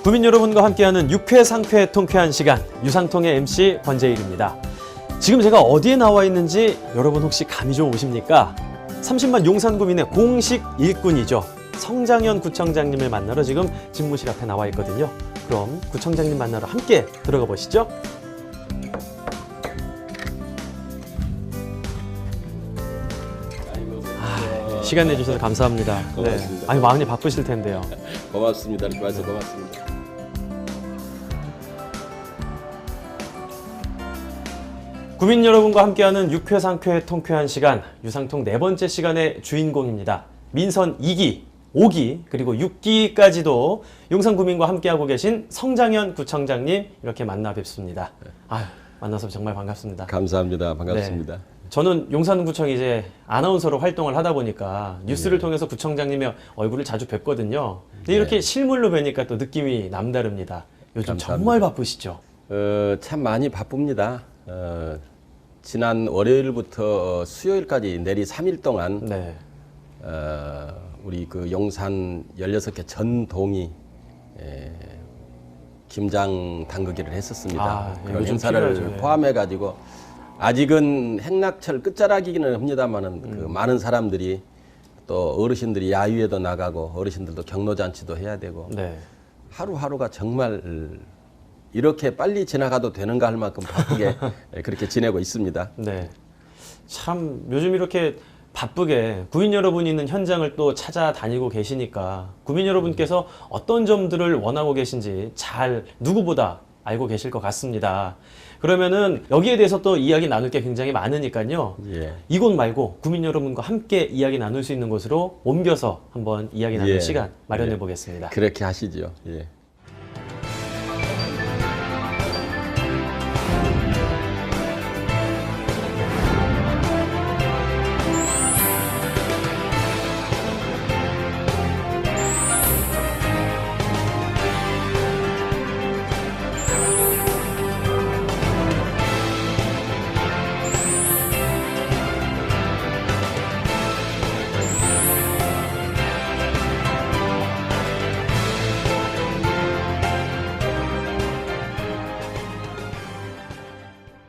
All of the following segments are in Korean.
구민 여러분과 함께하는 유쾌상쾌 통쾌한 시간, 유상통의 MC 권재일입니다. 지금 제가 어디에 나와 있는지 여러분 혹시 감이 좀 오십니까? 30만 용산구민의 공식 일꾼이죠. 성장현 구청장님을 만나러 지금 집무실 앞에 나와 있거든요. 그럼 구청장님 만나러 함께 들어가 보시죠. 시간 내주셔서 감사합니다. 고맙습니다. 네. 아니 마음이 바쁘실 텐데요. 고맙습니다. 이렇게 와서 고맙습니다. 구민 여러분과 함께하는 유쾌상쾌 통쾌한 시간, 유상통 네 번째 시간의 주인공입니다. 민선 2기, 5기, 그리고 6기까지도 용산구민과 함께하고 계신 성장현 구청장님 이렇게 만나 뵙습니다. 아유, 만나서 정말 반갑습니다. 감사합니다. 반갑습니다. 네. 저는 용산구청 이제 아나운서로 활동을 하다 보니까 뉴스를 통해서 구청장님의 얼굴을 자주 뵙거든요. 근데 이렇게 실물로 뵈니까 또 느낌이 남다릅니다. 요즘 감사합니다. 정말 바쁘시죠? 참 많이 바쁩니다. 지난 월요일부터 수요일까지 내리 3일 동안 네. 우리 그 용산 16개 전 동이 김장 담그기를 했었습니다. 그런 요즘 행사를 필요하죠. 포함해 가지고 아직은 행락철 끝자락이기는 합니다만은 그 많은 사람들이 또 어르신들이 야유회도 나가고 어르신들도 경로잔치도 해야 되고 네. 하루하루가 정말 이렇게 빨리 지나가도 되는가 할 만큼 바쁘게 그렇게 지내고 있습니다. 네. 참 요즘 이렇게 바쁘게 구민 여러분이 있는 현장을 또 찾아다니고 계시니까 구민 여러분께서 어떤 점들을 원하고 계신지 잘 누구보다 알고 계실 것 같습니다. 그러면은 여기에 대해서 또 이야기 나눌 게 굉장히 많으니까요. 예. 이곳 말고 구민 여러분과 함께 이야기 나눌 수 있는 곳으로 옮겨서 한번 이야기 나눌 예. 시간 마련해 예. 보겠습니다. 그렇게 하시죠. 예.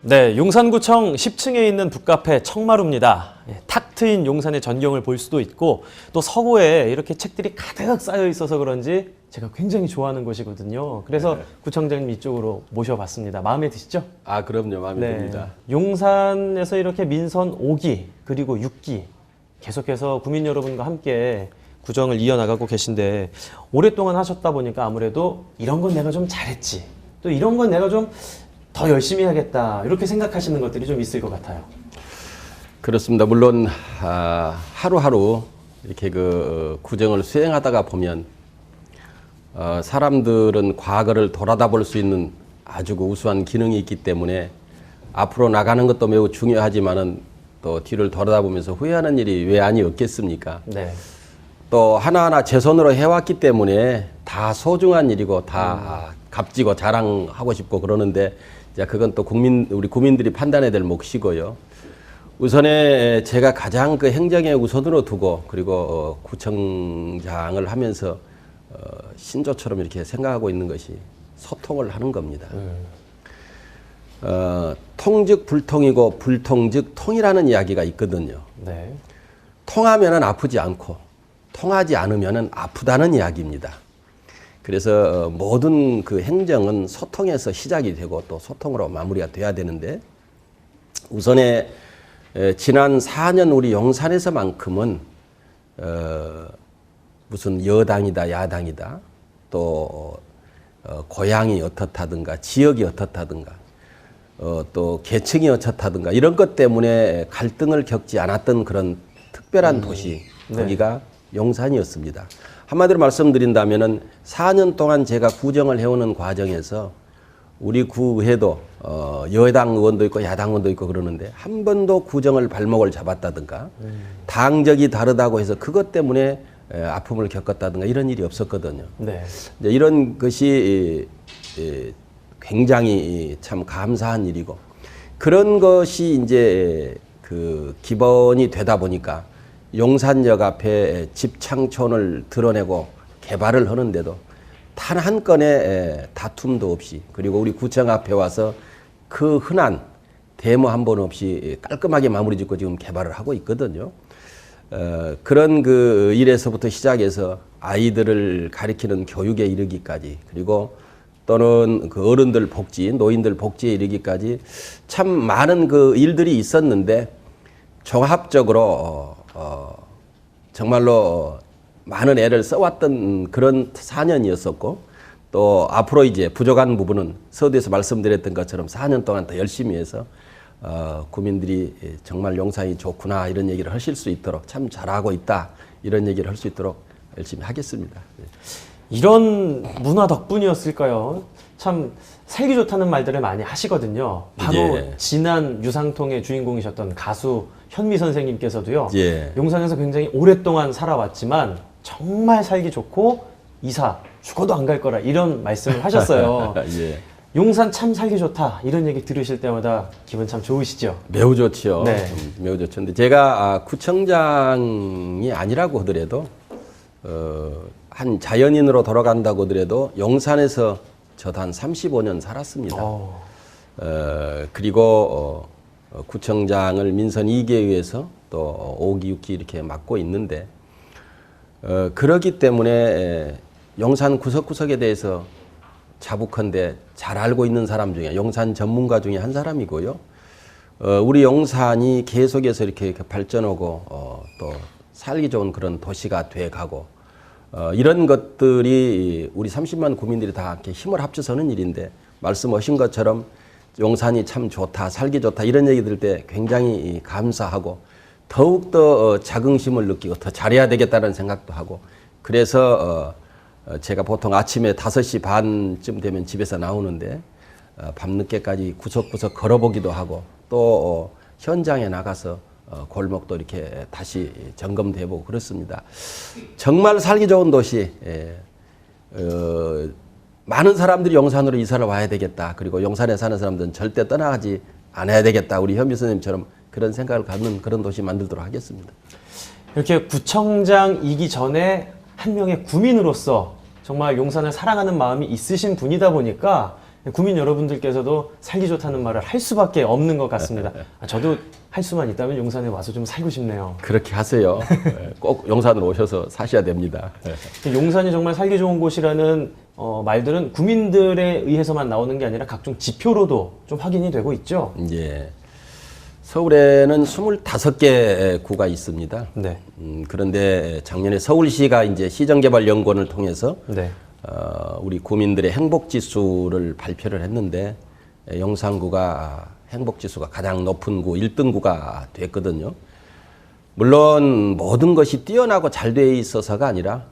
네, 용산구청 10층에 있는 북카페 청마루입니다. 탁 트인 용산의 전경을 볼 수도 있고 또 서구에 이렇게 책들이 가득 쌓여 있어서 그런지 제가 굉장히 좋아하는 곳이거든요. 그래서 구청장님 이쪽으로 모셔봤습니다. 마음에 드시죠? 아, 그럼요. 마음에 듭니다. 용산에서 이렇게 민선 5기 그리고 6기 계속해서 구민 여러분과 함께 구정을 이어나가고 계신데 오랫동안 하셨다 보니까 아무래도 이런 건 내가 좀 잘했지. 또 이런 건 내가 좀 더 열심히 해야겠다. 이렇게 생각하시는 것들이 좀 있을 것 같아요. 그렇습니다. 물론 하루하루 이렇게 그 구정을 수행하다가 보면 사람들은 과거를 돌아다 볼 수 있는 아주 우수한 기능이 있기 때문에 앞으로 나가는 것도 매우 중요하지만은 또 뒤를 돌아다보면서 후회하는 일이 왜 아니 없겠습니까? 네. 또 하나하나 제 손으로 해왔기 때문에 다 소중한 일이고 다 값지고 자랑하고 싶고 그러는데 자, 그건 또 우리 국민들이 판단해야 될 몫이고요. 우선에 제가 가장 그 행정에 우선으로 두고 그리고 구청장을 하면서 신조처럼 이렇게 생각하고 있는 것이 소통을 하는 겁니다. 통즉 불통이고 불통즉 통이라는 이야기가 있거든요. 네. 통하면은 아프지 않고 통하지 않으면은 아프다는 이야기입니다. 그래서 모든 그 행정은 소통에서 시작이 되고 또 소통으로 마무리가 돼야 되는데 우선에 지난 4년 우리 용산에서만큼은 무슨 여당이다 야당이다 또 고향이 어떻다든가 지역이 어떻다든가 또 계층이 어떻다든가 이런 것 때문에 갈등을 겪지 않았던 그런 특별한 도시 거기가 용산이었습니다. 한마디로 말씀드린다면은 4년 동안 제가 구정을 해오는 과정에서 우리 구에도 여당 의원도 있고 야당 의원도 있고 그러는데 한 번도 구정을 발목을 잡았다든가 당적이 다르다고 해서 그것 때문에 아픔을 겪었다든가 이런 일이 없었거든요. 네. 이제 이런 것이 굉장히 참 감사한 일이고 그런 것이 이제 그 기본이 되다 보니까 용산역 앞에 집창촌을 드러내고 개발을 하는데도 단 한 건의 다툼도 없이 그리고 우리 구청 앞에 와서 그 흔한 데모 한 번 없이 깔끔하게 마무리 짓고 지금 개발을 하고 있거든요. 그런 그 일에서부터 시작해서 아이들을 가리키는 교육에 이르기까지 그리고 또는 그 어른들 복지, 노인들 복지에 이르기까지 참 많은 그 일들이 있었는데 종합적으로 정말로 많은 애를 써왔던 그런 4년이었었고 또 앞으로 이제 부족한 부분은 서두에서 말씀드렸던 것처럼 4년 동안 더 열심히 해서 구민들이 정말 용산이 좋구나 이런 얘기를 하실 수 있도록 참 잘하고 있다 이런 얘기를 할 수 있도록 열심히 하겠습니다. 이런 문화 덕분이었을까요? 참 살기 좋다는 말들을 많이 하시거든요. 바로 예. 지난 유상통의 주인공이셨던 가수 현미 선생님께서도요. 예. 용산에서 굉장히 오랫동안 살아왔지만 정말 살기 좋고 이사 죽어도 안 갈 거라 이런 말씀을 하셨어요. 예. 용산 참 살기 좋다 이런 얘기 들으실 때마다 기분 참 좋으시죠? 매우 좋지요. 네. 매우 좋죠. 근데 제가 구청장이 아니라고 하더라도 한 자연인으로 돌아간다고 하더라도 용산에서 저도 한 35년 살았습니다. 그리고 구청장을 민선 2기에 의해서 또 5기, 6기 이렇게 맡고 있는데 그러기 때문에 용산 구석구석에 대해서 자부컨대 잘 알고 있는 사람 중에 용산 전문가 중에 한 사람이고요. 우리 용산이 계속해서 이렇게 발전하고 또 살기 좋은 그런 도시가 돼가고 이런 것들이 우리 30만 구민들이 다 이렇게 힘을 합쳐서 하는 일인데 말씀하신 것처럼 용산이 참 좋다, 살기 좋다 이런 얘기 들을 때 굉장히 감사하고 더욱더 자긍심을 느끼고 더 잘해야 되겠다는 생각도 하고 그래서 제가 보통 아침에 5시 반쯤 되면 집에서 나오는데 밤늦게까지 구석구석 걸어보기도 하고 또 현장에 나가서 골목도 이렇게 다시 점검도 해보고 그렇습니다. 정말 살기 좋은 도시 많은 사람들이 용산으로 이사를 와야 되겠다. 그리고 용산에 사는 사람들은 절대 떠나가지 않아야 되겠다. 우리 현미 선생님처럼 그런 생각을 갖는 그런 도시 만들도록 하겠습니다. 이렇게 구청장이기 전에 한 명의 구민으로서 정말 용산을 사랑하는 마음이 있으신 분이다 보니까 구민 여러분들께서도 살기 좋다는 말을 할 수밖에 없는 것 같습니다. 저도 할 수만 있다면 용산에 와서 좀 살고 싶네요. 그렇게 하세요. 꼭 용산으로 오셔서 사셔야 됩니다. 용산이 정말 살기 좋은 곳이라는 말들은 구민들에 의해서만 나오는 게 아니라 각종 지표로도 좀 확인이 되고 있죠. 예. 서울에는 25개 구가 있습니다. 네. 그런데 작년에 서울시가 이제 시정개발연구원을 통해서 네. 우리 구민들의 행복지수를 발표를 했는데 용산구가 행복지수가 가장 높은 구 1등구가 됐거든요. 물론 모든 것이 뛰어나고 잘 돼 있어서가 아니라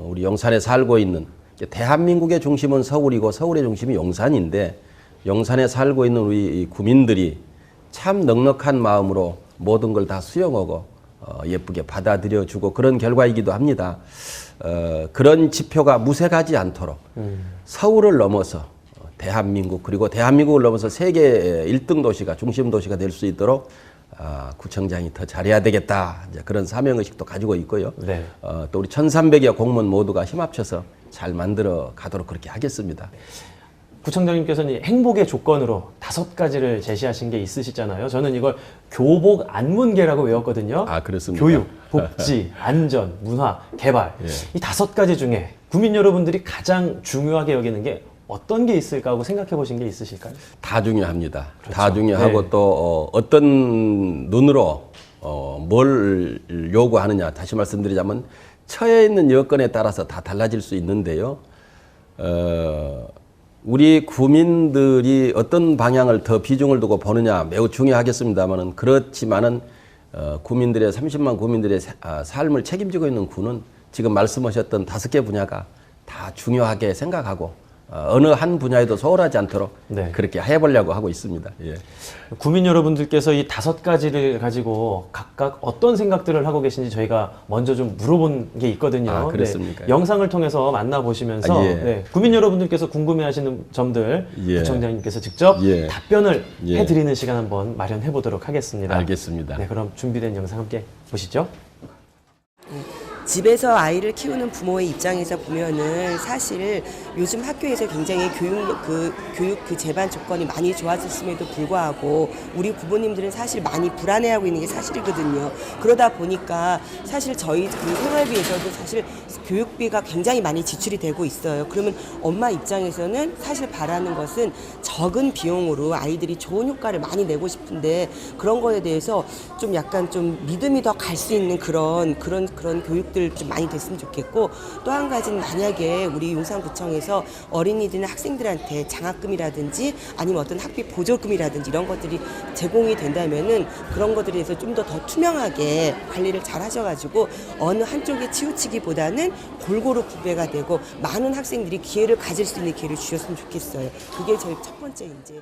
우리 용산에 살고 있는 대한민국의 중심은 서울이고 서울의 중심이 용산인데 용산에 살고 있는 우리 구민들이 참 넉넉한 마음으로 모든 걸 다 수용하고 예쁘게 받아들여주고 그런 결과이기도 합니다. 그런 지표가 무색하지 않도록 서울을 넘어서 대한민국 그리고 대한민국을 넘어서 세계 1등 도시가 중심 도시가 될 수 있도록 구청장이 더 잘해야 되겠다 이제 그런 사명의식도 가지고 있고요. 네. 또 우리 1,300여 공무원 모두가 힘합쳐서 잘 만들어 가도록 그렇게 하겠습니다. 구청장님께서는 행복의 조건으로 5가지를 제시하신 게 있으시잖아요. 저는 이걸 교복 안문계라고 외웠거든요. 아, 그렇습니까? 교육, 복지, 안전, 문화, 개발. 예. 이 5가지 중에 구민 여러분들이 가장 중요하게 여기는 게 어떤 게 있을까 하고 생각해 보신 게 있으실까요? 다 중요합니다. 그렇죠. 다 중요하고 네. 또 어떤 눈으로 뭘 요구하느냐 다시 말씀드리자면 처해 있는 여건에 따라서 다 달라질 수 있는데요. 우리 구민들이 어떤 방향을 더 비중을 두고 보느냐 매우 중요하겠습니다만은 그렇지만은 구민들의 30만 구민들의 삶을 책임지고 있는 구는 지금 말씀하셨던 5개 분야가 다 중요하게 생각하고 어느 한 분야에도 소홀하지 않도록 네. 그렇게 해보려고 하고 있습니다. 예. 구민 여러분들께서 이 5가지를 가지고 각각 어떤 생각들을 하고 계신지 저희가 먼저 좀 물어본 게 있거든요. 아, 그렇습니까? 네, 영상을 통해서 만나보시면서 예. 네, 구민 여러분들께서 궁금해하시는 점들 예. 구청장님께서 직접 예. 답변을 예. 해드리는 시간 한번 마련해 보도록 하겠습니다. 알겠습니다. 네, 그럼 준비된 영상 함께 보시죠. 집에서 아이를 키우는 부모의 입장에서 보면은 사실 요즘 학교에서 굉장히 교육 그 제반 조건이 많이 좋아졌음에도 불구하고 우리 부모님들은 사실 많이 불안해하고 있는 게 사실이거든요. 그러다 보니까 사실 저희 그 생활비에서도 사실 교육비가 굉장히 많이 지출이 되고 있어요. 그러면 엄마 입장에서는 사실 바라는 것은 적은 비용으로 아이들이 좋은 효과를 많이 내고 싶은데 그런 거에 대해서 좀 약간 좀 믿음이 더 갈 수 있는 그런 교육들 좀 많이 됐으면 좋겠고, 또 한 가지는 만약에 우리 용산구청에서 어린이들이나 학생들한테 장학금이라든지 아니면 어떤 학비 보조금이라든지 이런 것들이 제공이 된다면은 그런 것들에 대해서 좀 더 투명하게 관리를 잘 하셔가지고 어느 한쪽에 치우치기보다는 골고루 분배가 되고 많은 학생들이 기회를 가질 수 있는 기회를 주셨으면 좋겠어요. 그게 저희 첫 번째 이제.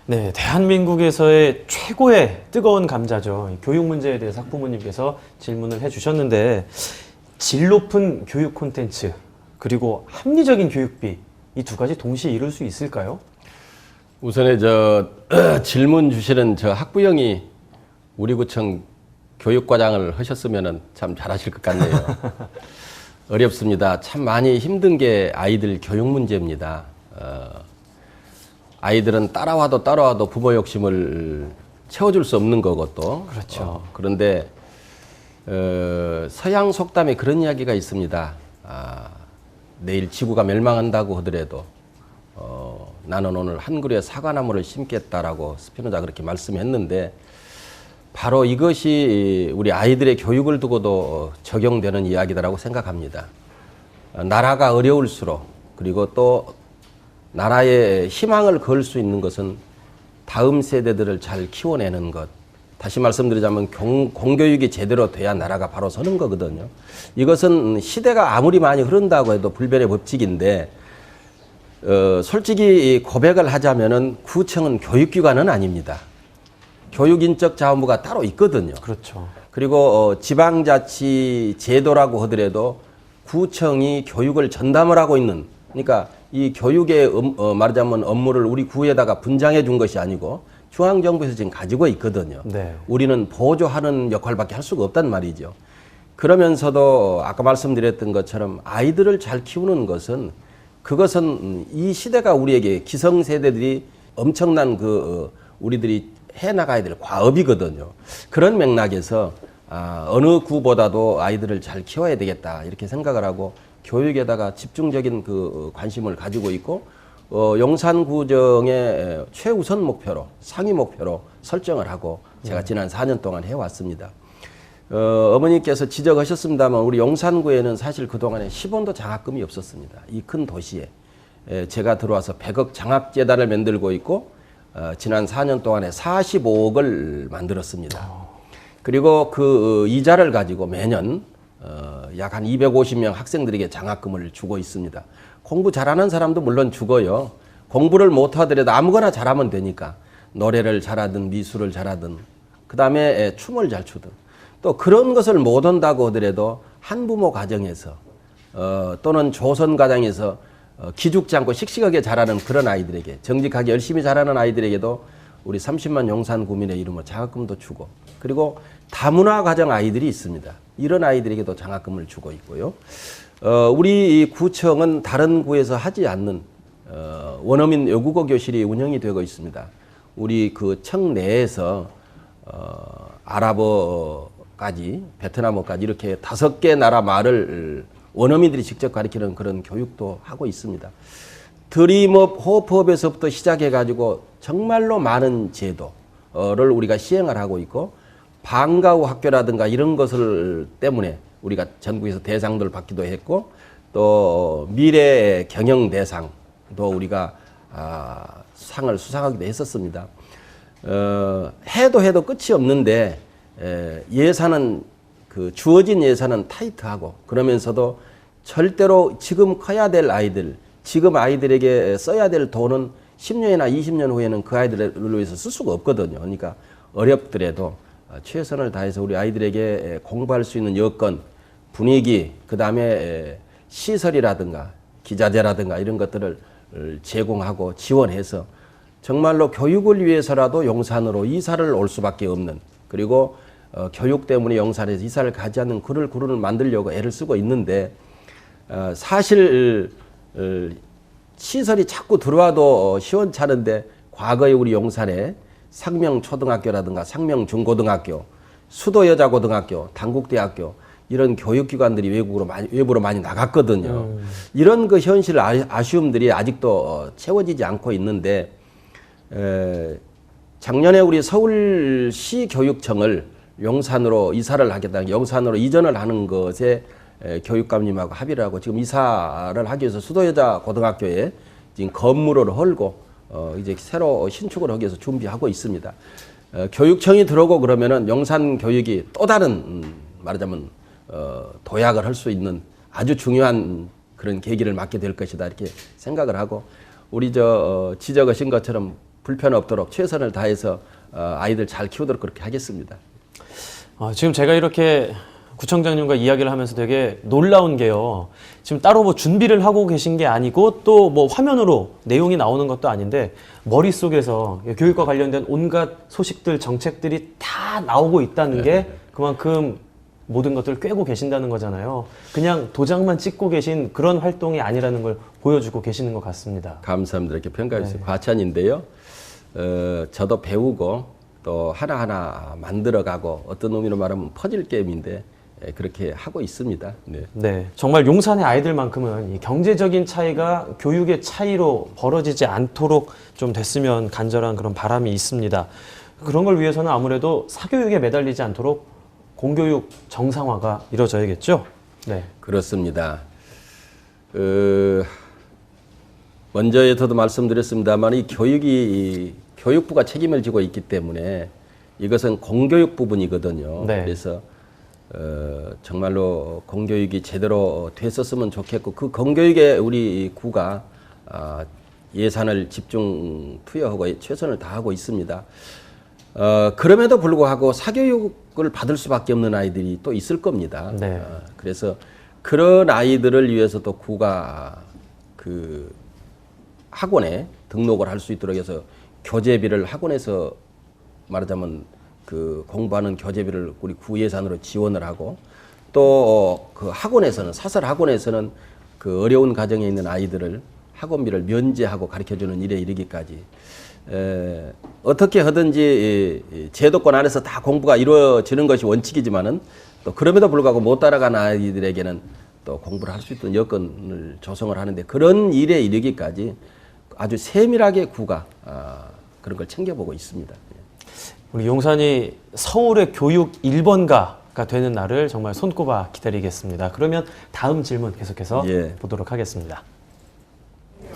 네, 대한민국에서의 최고의 뜨거운 감자죠. 교육 문제에 대해서 학부모님께서 질문을 해주셨는데, 질 높은 교육 콘텐츠 그리고 합리적인 교육비, 이 두 가지 동시에 이룰 수 있을까요? 우선에 질문 주시는 학부형이 우리 구청 교육과장을 하셨으면 참 잘하실 것 같네요. 어렵습니다. 참 많이 힘든 게 아이들 교육 문제입니다. 아이들은 따라와도 부모 욕심을 채워줄 수 없는 거고 또. 그렇죠. 그런데 서양 속담에 그런 이야기가 있습니다. 내일 지구가 멸망한다고 하더라도 나는 오늘 한 그루의 사과나무를 심겠다라고 스피노자 그렇게 말씀했는데, 바로 이것이 우리 아이들의 교육을 두고도 적용되는 이야기다라고 생각합니다. 나라가 어려울수록, 그리고 또 나라에 희망을 걸 수 있는 것은 다음 세대들을 잘 키워내는 것. 다시 말씀드리자면 공교육이 제대로 돼야 나라가 바로 서는 거거든요. 이것은 시대가 아무리 많이 흐른다고 해도 불변의 법칙인데, 솔직히 고백을 하자면은 구청은 교육기관은 아닙니다. 교육인적자원부가 따로 있거든요. 그렇죠. 그리고 지방자치 제도라고 하더라도 구청이 교육을 전담을 하고 있는, 그러니까 이 교육의 말하자면 업무를 우리 구에다가 분장해 준 것이 아니고 중앙정부에서 지금 가지고 있거든요. 네. 우리는 보조하는 역할밖에 할 수가 없단 말이죠. 그러면서도 아까 말씀드렸던 것처럼 아이들을 잘 키우는 것은, 그것은 이 시대가 우리에게 기성세대들이 엄청난 우리들이 해나가야 될 과업이거든요. 그런 맥락에서 어느 구보다도 아이들을 잘 키워야 되겠다 이렇게 생각을 하고 교육에다가 집중적인 관심을 가지고 있고, 용산구정의 최우선 목표로, 상위 목표로 설정을 하고 제가 지난 4년 동안 해왔습니다. 어머니께서 지적하셨습니다만 우리 용산구에는 사실 그동안에 10원도 장학금이 없었습니다. 이 큰 도시에. 제가 들어와서 100억 장학재단을 만들고 있고, 지난 4년 동안에 45억을 만들었습니다. 그리고 그 이자를 가지고 매년 약 한 250명 학생들에게 장학금을 주고 있습니다. 공부 잘하는 사람도 물론 주고요. 공부를 못하더라도 아무거나 잘하면 되니까 노래를 잘하든 미술을 잘하든 그 다음에 춤을 잘 추든, 또 그런 것을 못한다고 하더라도 한부모 가정에서 또는 조선 가정에서 기죽지 않고 씩씩하게 자라는 그런 아이들에게, 정직하게 열심히 자라는 아이들에게도 우리 30만 용산 구민의 이름으로 장학금도 주고, 그리고 다문화 가정 아이들이 있습니다. 이런 아이들에게도 장학금을 주고 있고요. 우리 구청은 다른 구에서 하지 않는 원어민 외국어 교실이 운영이 되고 있습니다. 우리 그 청 내에서 아랍어까지 베트남어까지 이렇게 5개 나라 말을 원어민들이 직접 가르치는 그런 교육도 하고 있습니다. 드림업, 호프업에서부터 시작해가지고 정말로 많은 제도를 우리가 시행을 하고 있고, 방과후 학교라든가 이런 것을 때문에 우리가 전국에서 대상도 받기도 했고, 또 미래 경영 대상도 우리가 상을 수상하기도 했었습니다. 해도 끝이 없는데 예산은 주어진 예산은 타이트하고, 그러면서도 절대로 지금 커야 될 아이들, 지금 아이들에게 써야 될 돈은 10년이나 20년 후에는 그 아이들을 위해서 쓸 수가 없거든요. 그러니까 어렵더라도 최선을 다해서 우리 아이들에게 공부할 수 있는 여건, 분위기, 그 다음에 시설이라든가 기자재라든가 이런 것들을 제공하고 지원해서 정말로 교육을 위해서라도 용산으로 이사를 올 수밖에 없는, 그리고 교육 때문에 용산에서 이사를 가지 않는 그럴 구를 만들려고 애를 쓰고 있는데 사실 시설이 자꾸 들어와도 시원찮은데 과거에 우리 용산에 상명초등학교라든가 상명중고등학교, 수도여자고등학교, 단국대학교 이런 교육기관들이 외부로 많이 나갔거든요. 이런 그 현실 아쉬움들이 아직도 채워지지 않고 있는데 작년에 우리 서울시 교육청을 용산으로 이사를 하겠다, 용산으로 이전을 하는 것에 교육감님하고 합의를 하고 지금 이사를 하기 위해서 수도여자고등학교에 지금 건물을 헐고 이제 새로 신축을 하기 위해서 준비하고 있습니다. 교육청이 들어오고 그러면은 용산 교육이 또 다른 말하자면 도약을 할 수 있는 아주 중요한 그런 계기를 맞게 될 것이다 이렇게 생각을 하고 우리 지적하신 것처럼 불편 없도록 최선을 다해서 아이들 잘 키우도록 그렇게 하겠습니다. 지금 제가 이렇게 구청장님과 이야기를 하면서 되게 놀라운 게요. 지금 따로 뭐 준비를 하고 계신 게 아니고 또 뭐 화면으로 내용이 나오는 것도 아닌데 머릿속에서 교육과 관련된 온갖 소식들, 정책들이 다 나오고 있다는 게 그만큼 모든 것들을 꿰고 계신다는 거잖아요. 그냥 도장만 찍고 계신 그런 활동이 아니라는 걸 보여주고 계시는 것 같습니다. 감사합니다. 이렇게 평가해 주셔서 과찬인데요. 저도 배우고 또 하나하나 만들어가고 어떤 의미로 말하면 퍼즐 게임인데 그렇게 하고 있습니다. 네. 네, 정말 용산의 아이들만큼은 이 경제적인 차이가 교육의 차이로 벌어지지 않도록 좀 됐으면 간절한 그런 바람이 있습니다. 그런 걸 위해서는 아무래도 사교육에 매달리지 않도록 공교육 정상화가 이루어져야겠죠? 네. 그렇습니다. 먼저에서도 말씀드렸습니다만 이 교육부가 책임을 지고 있기 때문에 이것은 공교육 부분이거든요. 네. 그래서 정말로 공교육이 제대로 됐었으면 좋겠고 그 공교육에 우리 구가 예산을 집중 투여하고 최선을 다하고 있습니다. 그럼에도 불구하고 사교육을 받을 수밖에 없는 아이들이 또 있을 겁니다. 네. 그래서 그런 아이들을 위해서 또 구가 그 학원에 등록을 할 수 있도록 해서 교재비를 학원에서 말하자면 그 공부하는 교재비를 우리 구 예산으로 지원을 하고 또 그 학원에서는 사설 학원에서는 그 어려운 가정에 있는 아이들을 학원비를 면제하고 가르쳐주는 일에 이르기까지 어떻게 하든지 제도권 안에서 다 공부가 이루어지는 것이 원칙이지만은 또 그럼에도 불구하고 못 따라가는 아이들에게는 또 공부를 할 수 있는 여건을 조성을 하는데 그런 일에 이르기까지 아주 세밀하게 구가 그런 걸 챙겨보고 있습니다. 우리 용산이 서울의 교육 1번가가 되는 날을 정말 손꼽아 기다리겠습니다. 그러면 다음 질문 계속해서 예. 보도록 하겠습니다.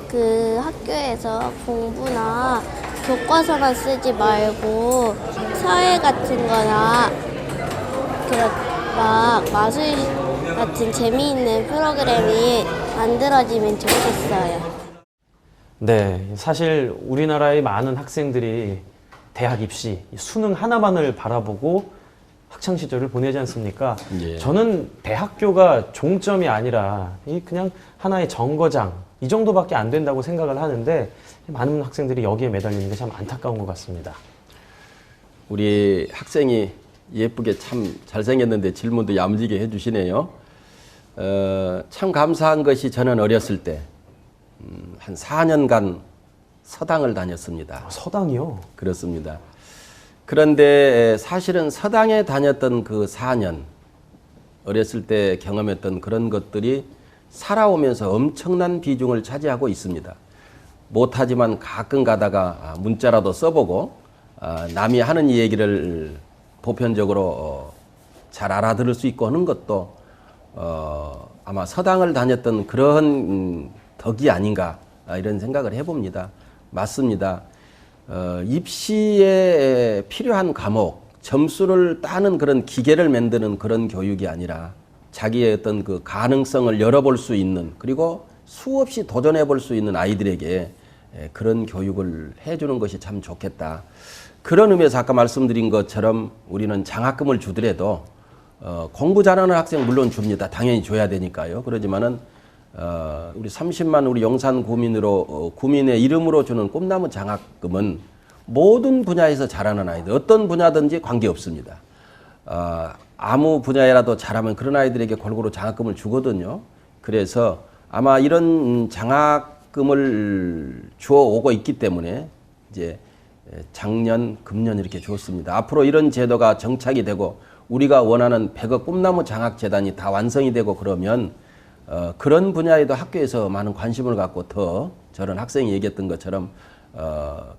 그 학교에서 공부나 교과서만 쓰지 말고 사회 같은 거나 막 마술 같은 재미있는 프로그램이 만들어지면 좋겠어요. 네, 사실 우리나라의 많은 학생들이 대학 입시, 수능 하나만을 바라보고 학창 시절을 보내지 않습니까? 예. 저는 대학교가 종점이 아니라 그냥 하나의 정거장 이 정도밖에 안 된다고 생각을 하는데 많은 학생들이 여기에 매달리는 게 참 안타까운 것 같습니다. 우리 학생이 예쁘게 참 잘생겼는데 질문도 야무지게 해주시네요. 참 감사한 것이 저는 어렸을 때 한 4년간 서당을 다녔습니다. 서당이요? 그렇습니다. 그런데 사실은 서당에 다녔던 그 4년, 어렸을 때 경험했던 그런 것들이 살아오면서 엄청난 비중을 차지하고 있습니다. 못하지만 가끔 가다가 문자라도 써보고 남이 하는 얘기를 보편적으로 잘 알아들을 수 있고 하는 것도 아마 서당을 다녔던 그런 덕이 아닌가 이런 생각을 해봅니다. 맞습니다. 입시에 필요한 과목, 점수를 따는 그런 기계를 만드는 그런 교육이 아니라 자기의 어떤 그 가능성을 열어볼 수 있는 그리고 수없이 도전해 볼 수 있는 아이들에게 그런 교육을 해주는 것이 참 좋겠다. 그런 의미에서 아까 말씀드린 것처럼 우리는 장학금을 주더라도 공부 잘하는 학생 물론 줍니다. 당연히 줘야 되니까요. 그러지만은 우리 30만 우리 용산 구민으로 구민의 이름으로 주는 꿈나무 장학금은 모든 분야에서 잘하는 아이들 어떤 분야든지 관계없습니다. 아무 분야에라도 잘하면 그런 아이들에게 골고루 장학금을 주거든요. 그래서 아마 이런 장학금을 주어 오고 있기 때문에 이제 작년, 금년 이렇게 줬습니다. 앞으로 이런 제도가 정착이 되고 우리가 원하는 100억 꿈나무 장학재단이 다 완성이 되고 그러면 그런 분야에도 학교에서 많은 관심을 갖고 더 저런 학생이 얘기했던 것처럼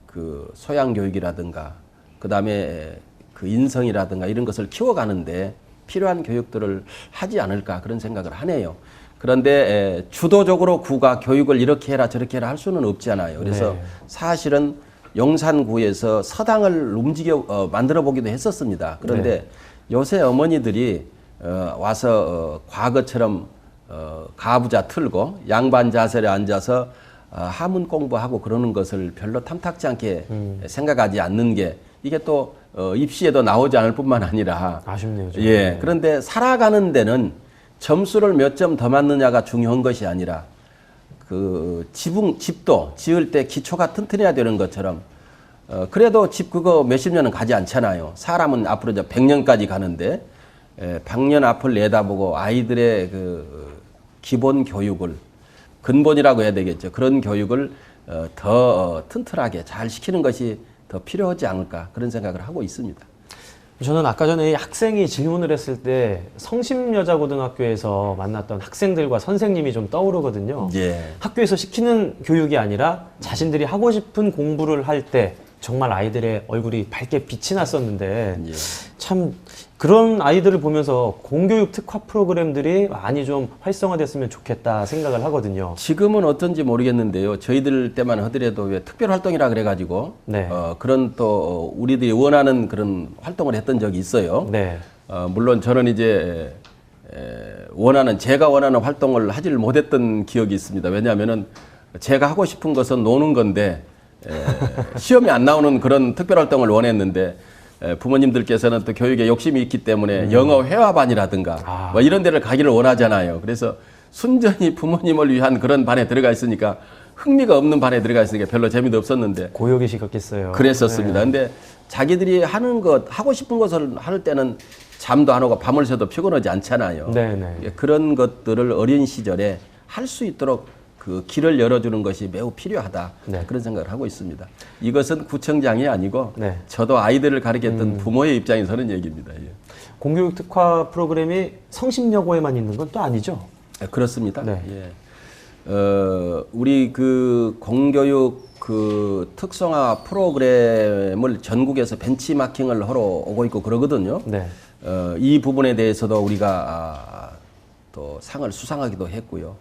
그 소양교육이라든가 그다음에 그 인성이라든가 이런 것을 키워가는데 필요한 교육들을 하지 않을까 그런 생각을 하네요. 그런데 주도적으로 구가 교육을 이렇게 해라 저렇게 해라 할 수는 없잖아요. 그래서 네. 사실은 용산구에서 서당을 만들어 보기도 했었습니다. 그런데 네. 요새 어머니들이 와서 과거처럼 가부좌 틀고 양반 자세에 앉아서 하문 공부하고 그러는 것을 별로 탐탁지 않게 생각하지 않는 게 이게 또 입시에도 나오지 않을 뿐만 아니라 아쉽네요. 좀. 예. 그런데 살아가는 데는 점수를 몇 점 더 맞느냐가 중요한 것이 아니라 그 집도 지을 때 기초가 튼튼해야 되는 것처럼 그래도 집 그거 몇십 년은 가지 않잖아요. 사람은 앞으로 이제 100년까지 가는데 100년 앞을 내다보고 아이들의 그 기본 교육을 근본이라고 해야 되겠죠. 그런 교육을 더 튼튼하게 잘 시키는 것이 더 필요하지 않을까 그런 생각을 하고 있습니다. 저는 아까 전에 이 학생이 질문을 했을 때 성심여자고등학교에서 만났던 학생들과 선생님이 좀 떠오르거든요. 예. 학교에서 시키는 교육이 아니라 자신들이 하고 싶은 공부를 할 때 정말 아이들의 얼굴이 밝게 빛이 났었는데 예. 참 그런 아이들을 보면서 공교육 특화 프로그램들이 많이 좀 활성화됐으면 좋겠다 생각을 하거든요. 지금은 어떤지 모르겠는데요. 저희들 때만 하더라도 왜 특별활동이라 그래가지고 네. 그런 또 우리들이 원하는 그런 활동을 했던 적이 있어요. 네. 물론 저는 이제 제가 원하는 활동을 하지를 못했던 기억이 있습니다. 왜냐하면은 제가 하고 싶은 것은 노는 건데 시험이 안 나오는 그런 특별활동을 원했는데 부모님들께서는 또 교육에 욕심이 있기 때문에 영어 회화반이라든가 뭐 이런 데를 가기를 원하잖아요. 그래서 순전히 부모님을 위한 그런 반에 들어가 있으니까 흥미가 없는 반에 들어가 있으니까 별로 재미도 없었는데 고역이 시켰겠어요. 그랬었습니다. 네. 근데 자기들이 하고 싶은 것을 할 때는 잠도 안 오고 밤을 새도 피곤하지 않잖아요. 네네. 그런 것들을 어린 시절에 할 수 있도록 그 길을 열어주는 것이 매우 필요하다. 네. 그런 생각을 하고 있습니다. 이것은 구청장이 아니고 네. 저도 아이들을 가르쳤던 부모의 입장에서는 얘기입니다. 예. 공교육 특화 프로그램이 성심여고에만 있는 건 또 아니죠? 그렇습니다. 네. 예. 우리 그 공교육 그 특성화 프로그램을 전국에서 벤치마킹을 하러 오고 있고 그러거든요. 네. 이 부분에 대해서도 우리가 또 상을 수상하기도 했고요.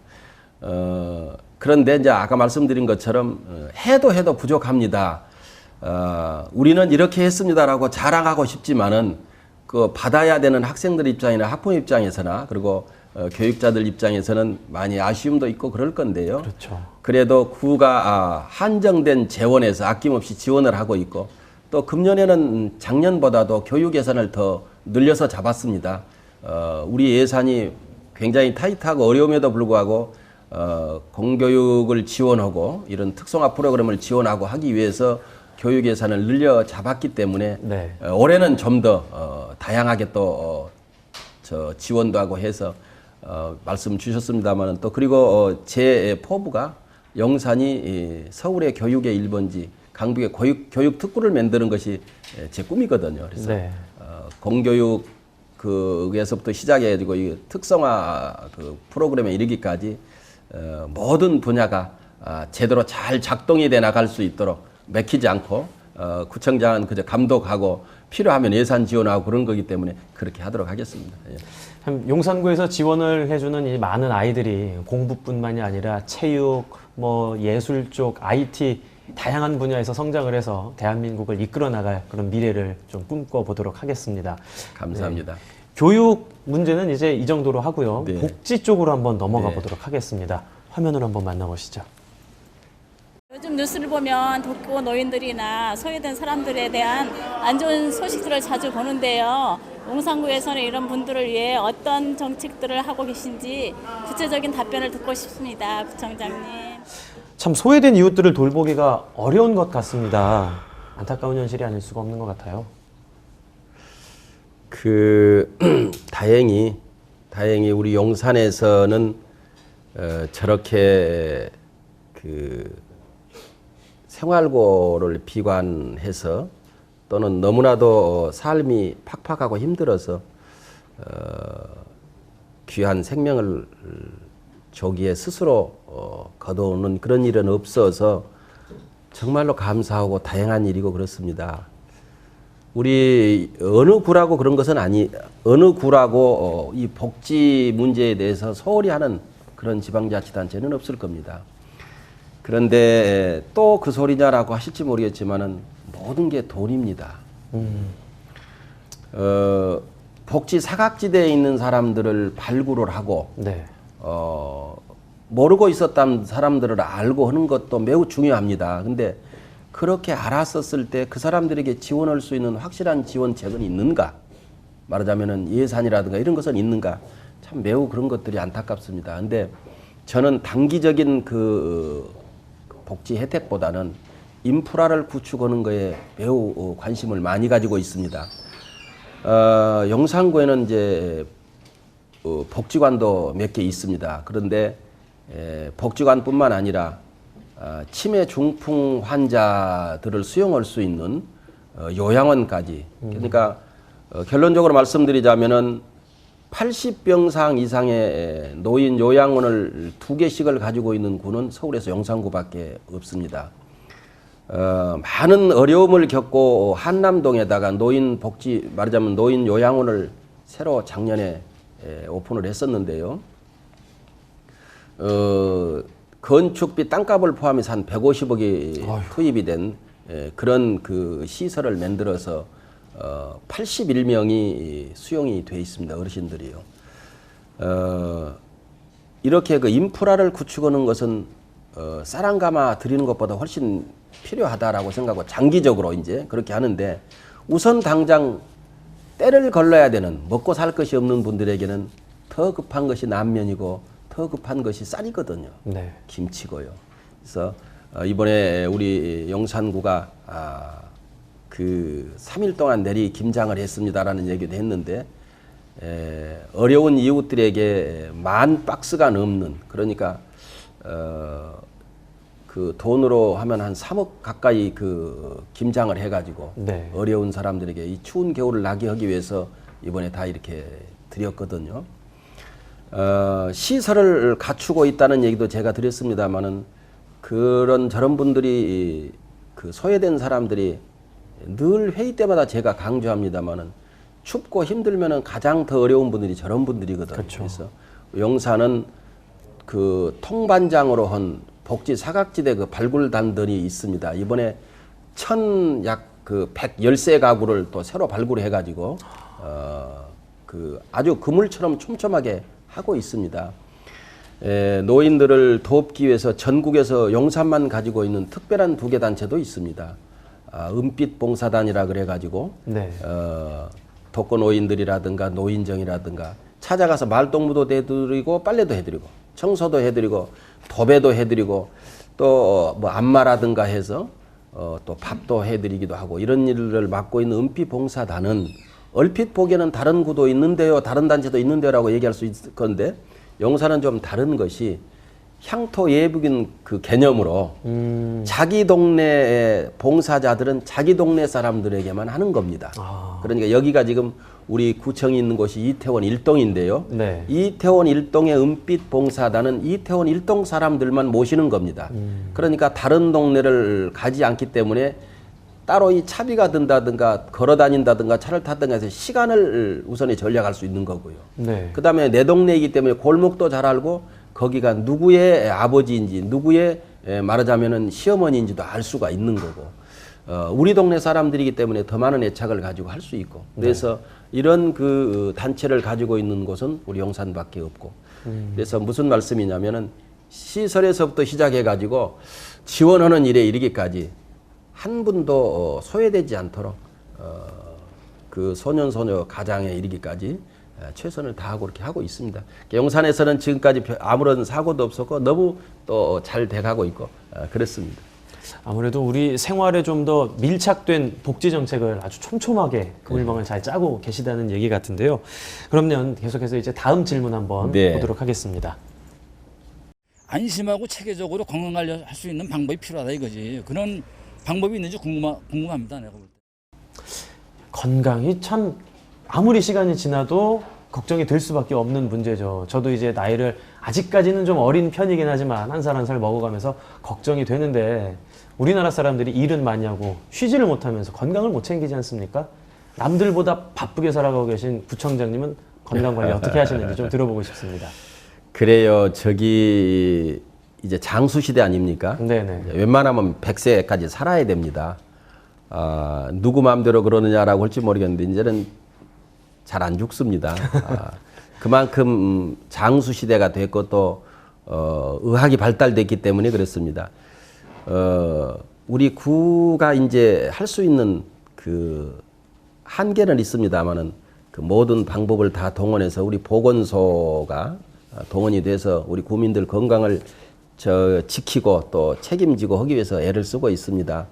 그런데 이제 아까 말씀드린 것처럼 해도 부족합니다. 우리는 이렇게 했습니다라고 자랑하고 싶지만은 그 받아야 되는 학생들 입장이나 학부모 입장에서나 그리고 교육자들 입장에서는 많이 아쉬움도 있고 그럴 건데요. 그렇죠. 그래도 구가 한정된 재원에서 아낌없이 지원을 하고 있고 또 금년에는 작년보다도 교육 예산을 더 늘려서 잡았습니다. 우리 예산이 굉장히 타이트하고 어려움에도 불구하고 공교육을 지원하고 이런 특성화 프로그램을 지원하고 하기 위해서 교육 예산을 늘려 잡았기 때문에 네. 올해는 좀 더 다양하게 또 지원도 하고 해서 말씀 주셨습니다만 또 그리고 제 포부가 영산이 서울의 교육의 1번지 강북의 교육 특구를 만드는 것이 제 꿈이거든요. 그래서 네. 공교육 그에서부터 시작해가지고 이 특성화 그 프로그램에 이르기까지 모든 분야가 제대로 잘 작동이 돼 나갈 수 있도록 맥히지 않고 구청장은 그저 감독하고 필요하면 예산 지원하고 그런 거기 때문에 그렇게 하도록 하겠습니다. 예. 참 용산구에서 지원을 해주는 이 많은 아이들이 공부뿐만이 아니라 체육, 뭐 예술 쪽, IT 다양한 분야에서 성장을 해서 대한민국을 이끌어 나갈 그런 미래를 좀 꿈꿔 보도록 하겠습니다. 감사합니다. 네. 교육 문제는 이제 이 정도로 하고요. 네. 복지 쪽으로 한번 넘어가 네. 보도록 하겠습니다. 화면으로 한번 만나보시죠. 요즘 뉴스를 보면 독거 노인들이나 소외된 사람들에 대한 안 좋은 소식들을 자주 보는데요. 용산구에서는 이런 분들을 위해 어떤 정책들을 하고 계신지 구체적인 답변을 듣고 싶습니다. 구청장님. 참 소외된 이웃들을 돌보기가 어려운 것 같습니다. 안타까운 현실이 아닐 수가 없는 것 같아요. 다행히 우리 용산에서는 저렇게 생활고를 비관해서 또는 너무나도 삶이 팍팍하고 힘들어서 귀한 생명을 조기에 스스로 거두는 그런 일은 없어서 정말로 감사하고 다행한 일이고 그렇습니다. 우리 어느 구라고 그런 것은 어느 구라고 이 복지 문제에 대해서 소홀히 하는 그런 지방자치단체는 없을 겁니다. 그런데 또 그 소리냐라고 하실지 모르겠지만은 모든 게 돈입니다. 복지 사각지대에 있는 사람들을 발굴을 하고 네. 모르고 있었던 사람들을 알고 하는 것도 매우 중요합니다. 근데 그렇게 알았었을 때 그 사람들에게 지원할 수 있는 확실한 지원책은 있는가? 말하자면은 예산이라든가 이런 것은 있는가? 참 매우 그런 것들이 안타깝습니다. 근데 저는 단기적인 그 복지 혜택보다는 인프라를 구축하는 거에 매우 관심을 많이 가지고 있습니다. 용산구에는 이제 복지관도 몇 개 있습니다. 그런데 복지관뿐만 아니라 치매 중풍 환자들을 수용할 수 있는 요양원까지. 그러니까 결론적으로 말씀드리자면은 80병상 이상의 노인 요양원을 2개씩을 가지고 있는 구는 서울에서 용산구밖에 없습니다. 많은 어려움을 겪고 한남동에다가 노인 복지, 말하자면 노인 요양원을 새로 작년에 오픈을 했었는데요. 건축비 땅값을 포함해서 한 150억이 투입이 된 그런 그 시설을 만들어서 81명이 수용이 돼 있습니다. 어르신들이요. 이렇게 그 인프라를 구축하는 것은 쌀한가마 드리는 것보다 훨씬 필요하다라고 생각하고 장기적으로 이제 그렇게 하는데 우선 당장 때를 걸러야 되는 먹고 살 것이 없는 분들에게는 더 급한 것이 남면이고 더 급한 것이 쌀이거든요. 네. 김치고요. 그래서 이번에 우리 용산구가 그 3일 동안 내리 김장을 했습니다라는 얘기도 했는데 어려운 이웃들에게 10,000박스가 넘는 그러니까 그 돈으로 하면 한 3억 가까이 그 김장을 해가지고 네. 어려운 사람들에게 이 추운 겨울을 나게 하기 위해서 이번에 다 이렇게 드렸거든요. 시설을 갖추고 있다는 얘기도 제가 드렸습니다만은 그런 저런 분들이 그 소외된 사람들이 늘 회의 때마다 제가 강조합니다만은 춥고 힘들면은 가장 더 어려운 분들이 저런 분들이거든요. 그렇죠. 그래서 용산은 그 통반장으로 한 복지 사각지대 그 발굴단들이 있습니다. 이번에 약 그 113 가구를 또 새로 발굴해 가지고 그 아주 그물처럼 촘촘하게 하고 있습니다. 노인들을 돕기 위해서 전국에서 용산만 가지고 있는 특별한 2개 단체도 있습니다. 은빛 봉사단이라 그래 가지고 네. 독거 노인들이라든가 노인정이라든가 찾아가서 말동무도 해드리고 빨래도 해드리고 청소도 해드리고 도배도 해드리고 또 뭐 안마라든가 해서 또 밥도 해드리기도 하고 이런 일을 맡고 있는 은빛 봉사단은 얼핏 보기에는 다른 구도 있는데요, 다른 단체도 있는데요라고 얘기할 수 있을 건데 용산은 좀 다른 것이 향토 예북인 그 개념으로 자기 동네의 봉사자들은 자기 동네 사람들에게만 하는 겁니다. 그러니까 여기가 지금 우리 구청이 있는 곳이 이태원 1동인데요. 네. 이태원 1동의 은빛 봉사단은 이태원 1동 사람들만 모시는 겁니다. 그러니까 다른 동네를 가지 않기 때문에 따로 이 차비가 든다든가 걸어 다닌다든가 차를 타든가 해서 시간을 우선에 전략할 수 있는 거고요. 네. 그 다음에 내 동네이기 때문에 골목도 잘 알고 거기가 누구의 아버지인지 누구의 말하자면은 시어머니인지도 알 수가 있는 거고 우리 동네 사람들이기 때문에 더 많은 애착을 가지고 할 수 있고 그래서 이런 그 단체를 가지고 있는 곳은 우리 용산밖에 없고 그래서 무슨 말씀이냐면은 시설에서부터 시작해 가지고 지원하는 일에 이르기까지 한 분도 소외되지 않도록 그 소년 소녀 가장에 이르기까지 최선을 다하고 이렇게 하고 있습니다. 용산에서는 지금까지 아무런 사고도 없었고 너무 또 잘 돼가고 있고 그렇습니다. 아무래도 우리 생활에 좀 더 밀착된 복지 정책을 아주 촘촘하게 그물망을 잘 짜고 계시다는 얘기 같은데요. 그러면 계속해서 이제 다음 질문 한번 네. 보도록 하겠습니다. 안심하고 체계적으로 건강 관리할 수 있는 방법이 필요하다 이거지. 그런 방법이 있는지 궁금합니다. 내가 볼 때. 건강이 참 아무리 시간이 지나도 걱정이 될 수밖에 없는 문제죠. 저도 이제 나이를 아직까지는 좀 어린 편이긴 하지만 한 살 한 살 먹어가면서 걱정이 되는데 우리나라 사람들이 일은 많이 하고 쉬지를 못하면서 건강을 못 챙기지 않습니까? 남들보다 바쁘게 살아가고 계신 구청장님은 건강 관리 어떻게 하시는지 좀 들어보고 싶습니다. 그래요. 저기 이제 장수 시대 아닙니까? 네네. 웬만하면 100세까지 살아야 됩니다. 누구 마음대로 그러느냐라고 할지 모르겠는데 이제는 잘 안 죽습니다. 그만큼 장수 시대가 됐고 또 의학이 발달됐기 때문에 그렇습니다. 우리 구가 이제 할 수 있는 그 한계는 있습니다만은 그 모든 방법을 다 동원해서 우리 보건소가 동원이 돼서 우리 구민들 건강을 지키고 또 책임지고 하기 위해서 애를 쓰고 있습니다.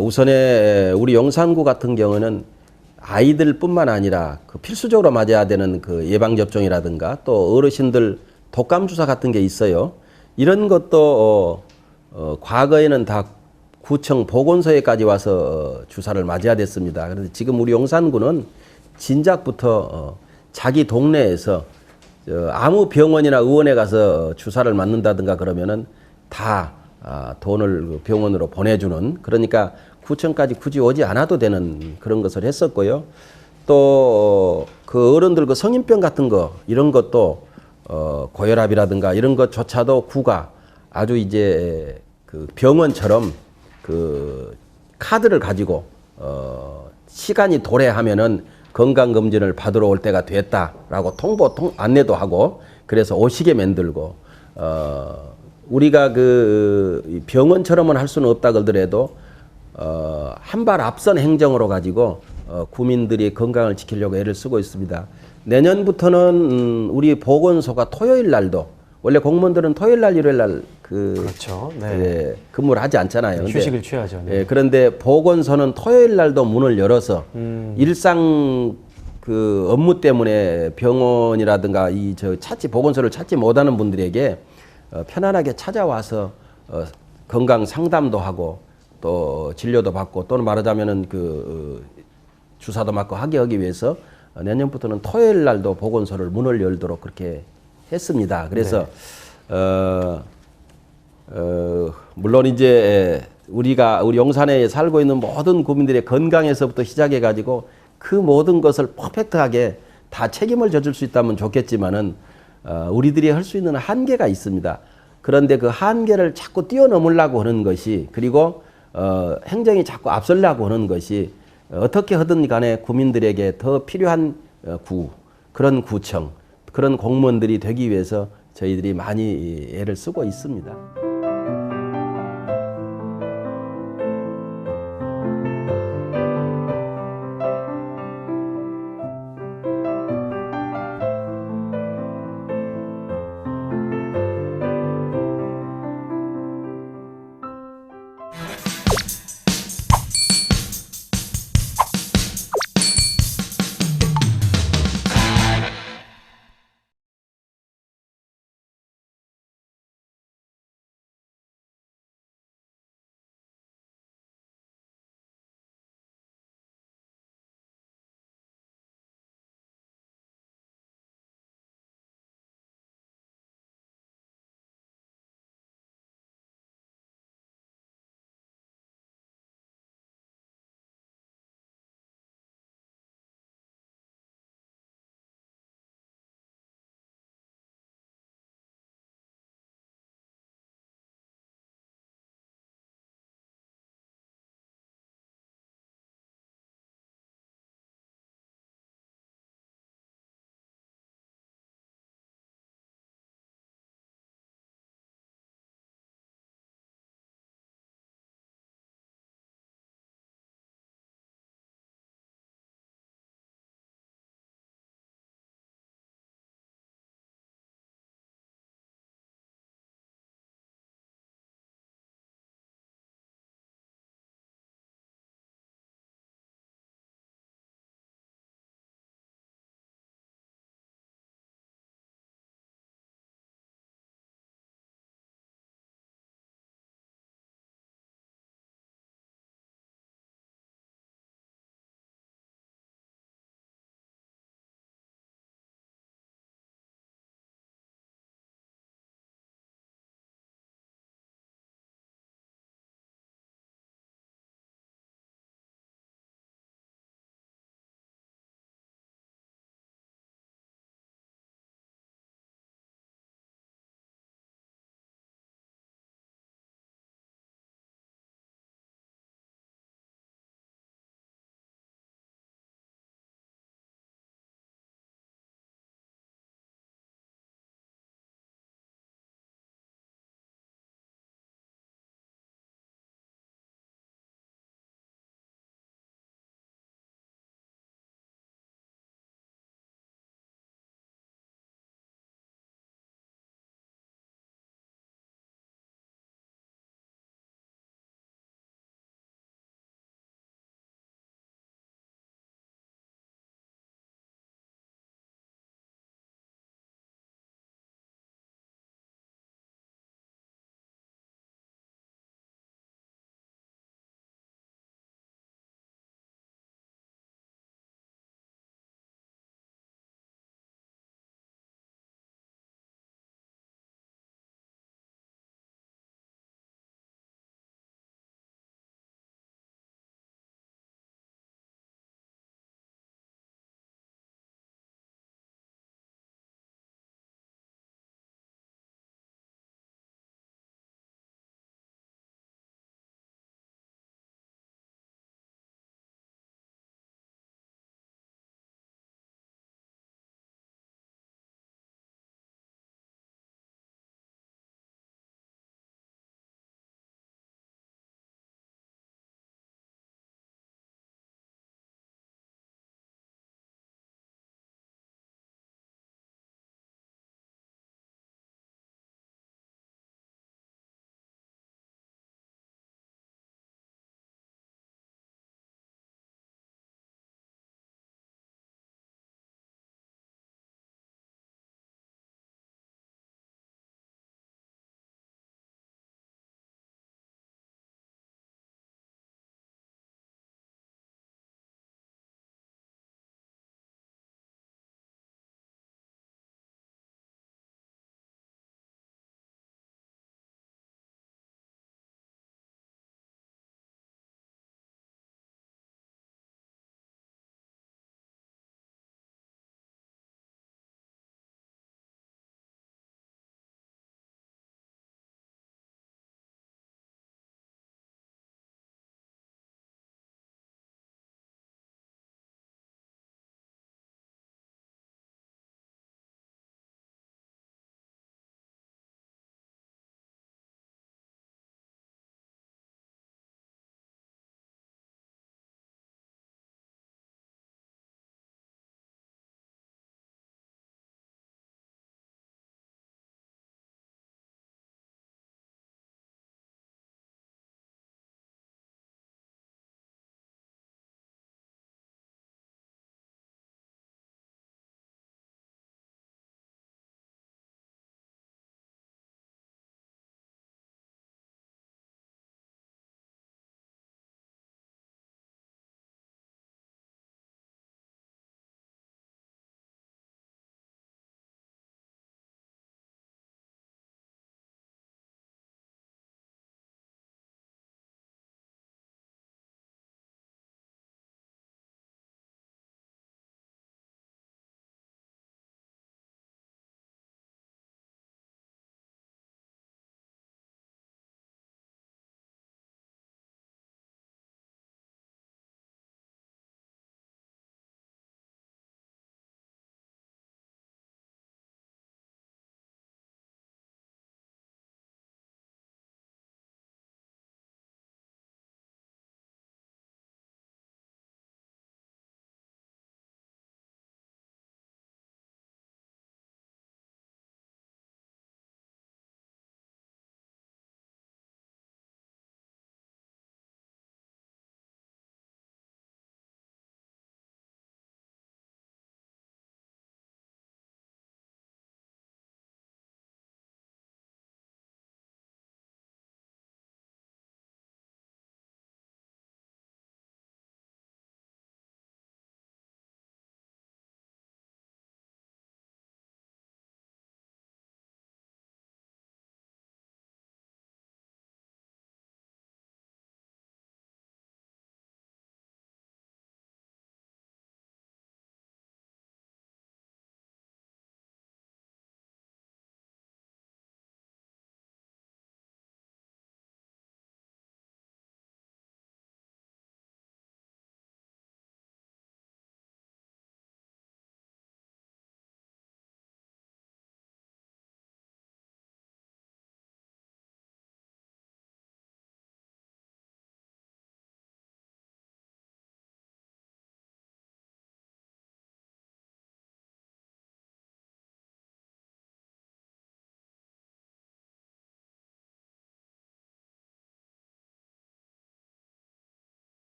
우선에 우리 용산구 같은 경우는 아이들뿐만 아니라 그 필수적으로 맞아야 되는 그 예방접종이라든가 또 어르신들 독감 주사 같은 게 있어요. 이런 것도 과거에는 다 구청 보건소에까지 와서 주사를 맞아야 됐습니다. 그런데 지금 우리 용산구는 진작부터 자기 동네에서 아무 병원이나 의원에 가서 주사를 맞는다든가 그러면은 다 돈을 병원으로 보내주는, 그러니까 구청까지 굳이 오지 않아도 되는 그런 것을 했었고요. 또 그 어른들 그 성인병 같은 거 이런 것도 고혈압이라든가 이런 것조차도 구가 아주 이제 그 병원처럼 그 카드를 가지고 시간이 도래하면은 건강검진을 받으러 올 때가 됐다라고 안내도 하고, 그래서 오시게 만들고, 우리가 그 병원처럼은 할 수는 없다 그러더라도 한 발 앞선 행정으로 가지고 구민들이 건강을 지키려고 애를 쓰고 있습니다. 내년부터는 우리 보건소가 토요일 날도, 원래 공무원들은 토요일 날 일요일 날 그렇죠. 네. 예, 근무를 하지 않잖아요. 휴식을 취하죠. 네. 예, 그런데 보건소는 토요일 날도 문을 열어서 일상 그 업무 때문에 병원이라든가 보건소를 찾지 못하는 분들에게 편안하게 찾아와서 건강 상담도 하고 또 진료도 받고, 또는 말하자면은 그 주사도 맞고 하기 위해서 내년부터는 토요일 날도 보건소를 문을 열도록 그렇게 했습니다. 그래서 물론 이제 우리 용산에 살고 있는 모든 국민들의 건강에서부터 시작해 가지고 그 모든 것을 퍼펙트하게 다 책임을 져줄 수 있다면 좋겠지만은 우리들이 할 수 있는 한계가 있습니다. 그런데 그 한계를 자꾸 뛰어넘으려고 하는 것이, 그리고 행정이 자꾸 앞서려고 하는 것이 어떻게 하든 간에 구민들에게 더 필요한 그런 구청, 그런 공무원들이 되기 위해서 저희들이 많이 애를 쓰고 있습니다.